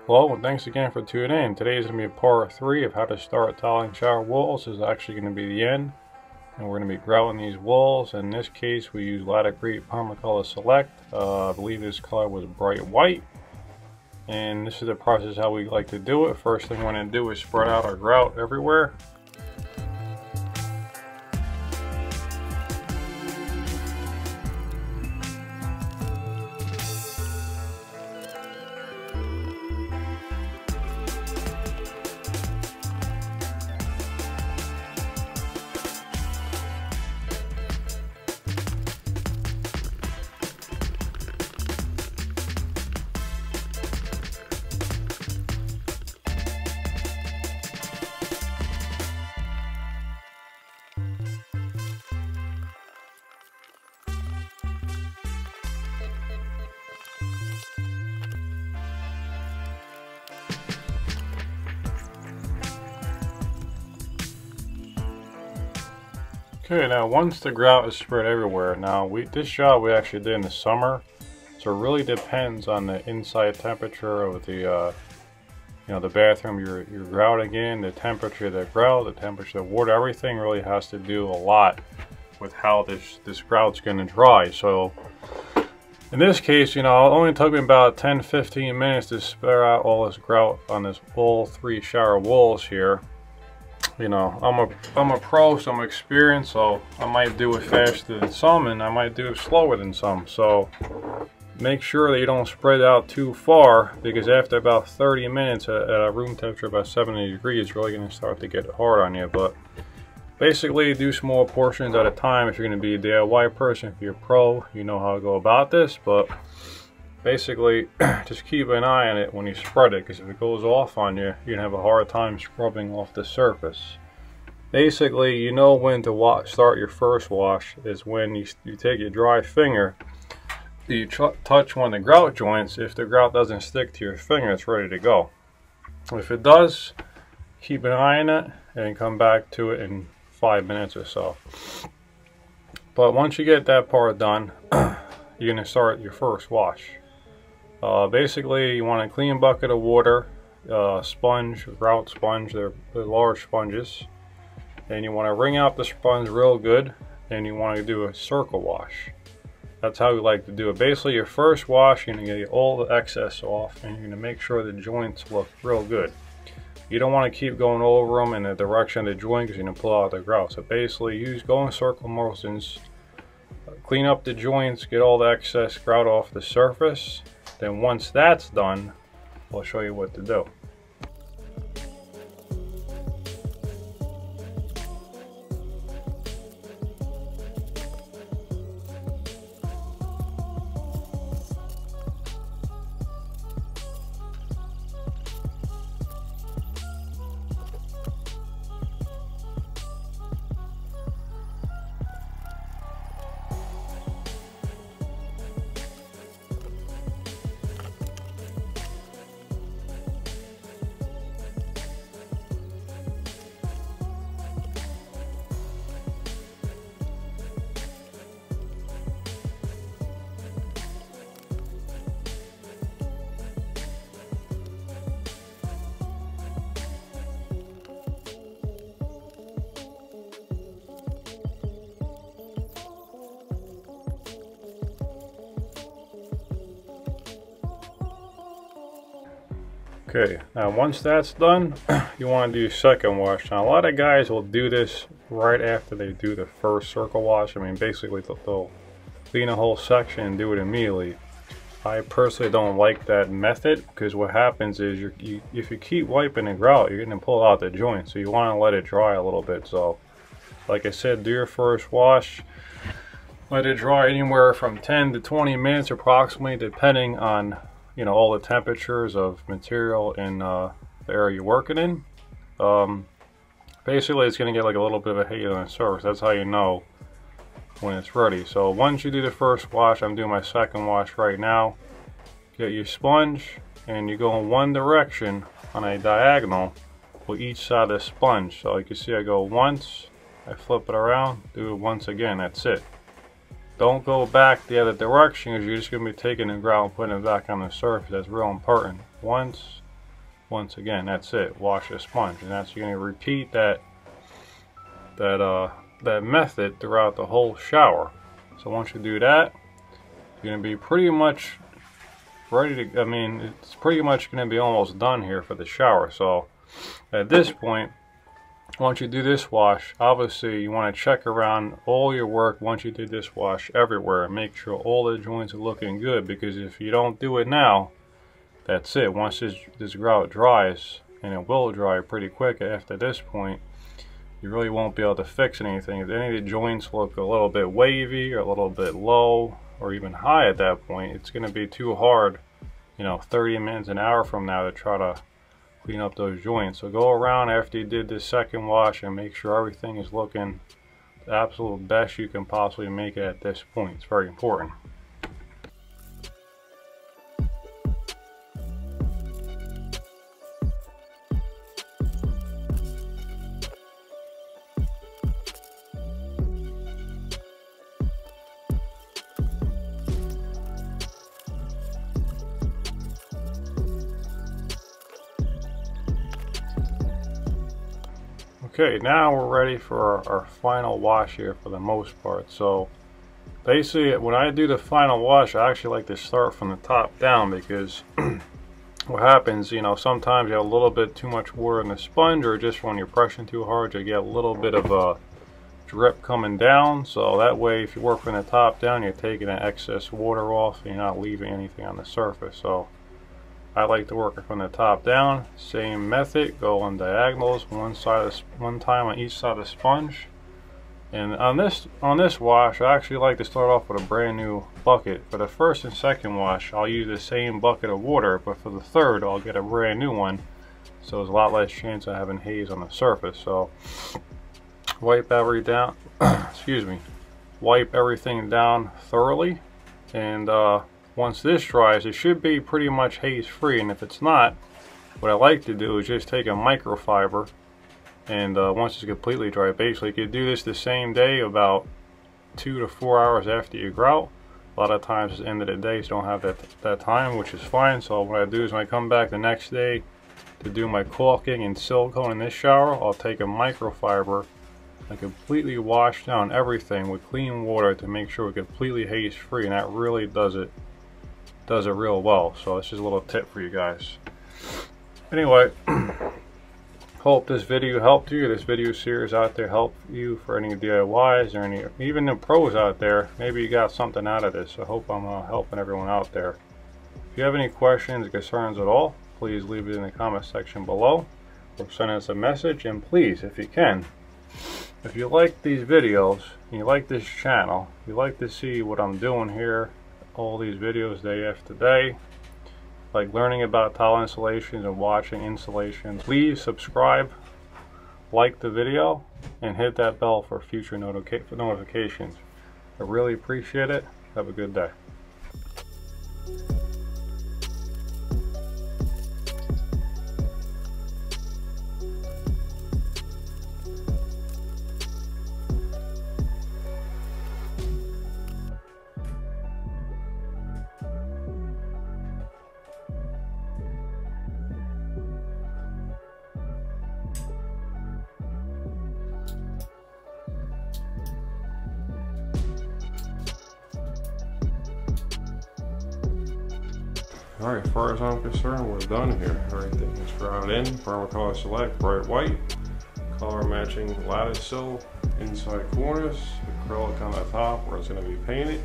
Hello, and thanks again for tuning in. Today is going to be part 3 of how to start tiling shower walls. This is actually going to be the end, and we're going to be grouting these walls. In this case, we use Lattigrate Permacolor Select. I believe this color was bright white, and this is the process how we like to do it. First thing we're going to do is spread out our grout everywhere. Okay, now once the grout is spread everywhere, now this job we actually did in the summer, so it really depends on the inside temperature of the the bathroom you're grouting in, the temperature of the grout, the temperature of the water. Everything really has to do a lot with how this grout's going to dry. So in this case, it only took me about 10-15 minutes to spread out all this grout on all 3 shower walls here. I'm a pro, so I'm experienced, so I might do it faster than some, and I might do it slower than some. So make sure that you don't spread out too far, because after about 30 minutes at a room temperature about 70 degrees, it's really going to start to get hard on you. But basically, do small portions at a time. If you're going to be a DIY person, if you're a pro, you know how to go about this. But basically, just keep an eye on it when you spread it, because if it goes off on you, you're going to have a hard time scrubbing off the surface. Basically, when to start your first wash is when you take your dry finger, you touch one of the grout joints. If the grout doesn't stick to your finger, it's ready to go. If it does, keep an eye on it and come back to it in 5 minutes or so. But once you get that part done, you're going to start your first wash. Basically, you want a clean bucket of water, sponge, grout sponge, they're large sponges, and you want to wring out the sponge real good, and you want to do a circle wash. That's how we like to do it. Basically, your first wash, you're going to get all the excess off, and you're going to make sure the joints look real good. You don't want to keep going over them in the direction of the joint, because you're going to pull out the grout. So basically, go in circle motions, clean up the joints, get all the excess grout off the surface. Then once that's done, I'll show you what to do. Okay, now once that's done, you want to do second wash. Now a lot of guys will do this right after they do the first circle wash. I mean, basically they'll clean a whole section and do it immediately. I personally don't like that method, because what happens is if you keep wiping the grout, you're going to pull out the joint. So you want to let it dry a little bit. So like I said, do your first wash. Let it dry anywhere from 10 to 20 minutes approximately, depending on all the temperatures of material in the area you're working in. Basically, it's going to get like a little bit of a haze on the surface. That's how you know when it's ready. So once you do the first wash, I'm doing my second wash right now. Get your sponge, and you go in one direction on a diagonal with each side of the sponge. So you can see I go once, I flip it around, do it once again, that's it. Don't go back the other direction, because you're just going to be taking the grout and putting it back on the surface. That's real important. Once, once again, that's it. Wash the sponge, and that's, you're going to repeat that method throughout the whole shower. So once you do that, you're going to be pretty much ready to, I mean, it's pretty much going to be almost done here for the shower. So at this point, once you do this wash, obviously you want to check around all your work once you did this wash everywhere and make sure all the joints are looking good, because if you don't do it now, that's it. Once this grout dries, and it will dry pretty quick after this point, you really won't be able to fix anything. If any of the joints look a little bit wavy or a little bit low or even high at that point, it's going to be too hard, you know, 30 minutes, an hour from now to try to clean up those joints. So go around after you did this second wash and make sure everything is looking the absolute best you can possibly make it at this point. It's very important. Okay, now we're ready for our final wash here for the most part. So basically, when I do the final wash, I actually like to start from the top down, because what happens, you know, sometimes you have a little bit too much water in the sponge, or just when you're pressing too hard, you get a little bit of a drip coming down. So that way, if you work from the top down, you're taking that excess water off and you're not leaving anything on the surface. So I like to work it from the top down. Same method, go on diagonals, one time on each side of the sponge. And on this wash, I actually like to start off with a brand new bucket. For the first and second wash, I'll use the same bucket of water, but for the third, I'll get a brand new one, so there's a lot less chance of having haze on the surface. So wipe everything down, wipe everything down thoroughly, and once this dries, it should be pretty much haze free. And if it's not, what I like to do is just take a microfiber, and once it's completely dry, basically you could do this the same day, about 2 to 4 hours after you grout. A lot of times at the end of the day, you don't have that time, which is fine. So what I do is when I come back the next day to do my caulking and silicone in this shower, I'll take a microfiber and completely wash down everything with clean water to make sure we're completely haze free, and that really does it real well. So it's just a little tip for you guys. Anyway, hope this video helped you. This video series out there helped you for any DIYs, or even the pros out there. Maybe you got something out of this. I hope I'm helping everyone out there. If you have any questions or concerns at all, please leave it in the comment section below, or send us a message. And please, if you can, if you like these videos and you like this channel, you like to see what I'm doing here, all these videos day after day, like learning about tile installations and watching installations, please subscribe, like the video, and hit that bell for future notifications. I really appreciate it. Have a good day. Alright, as far as I'm concerned, we're done here. Everything is grouted in. Primer color select, bright white. Color matching lattice sill, inside corners. Acrylic on the top where it's going to be painted.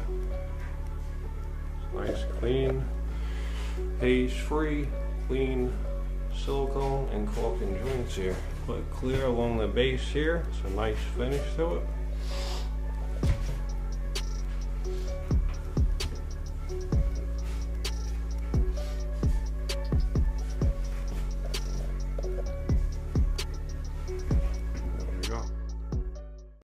Nice, clean, haze free, clean silicone and caulking joints here. Put clear along the base here. It's a nice finish to it.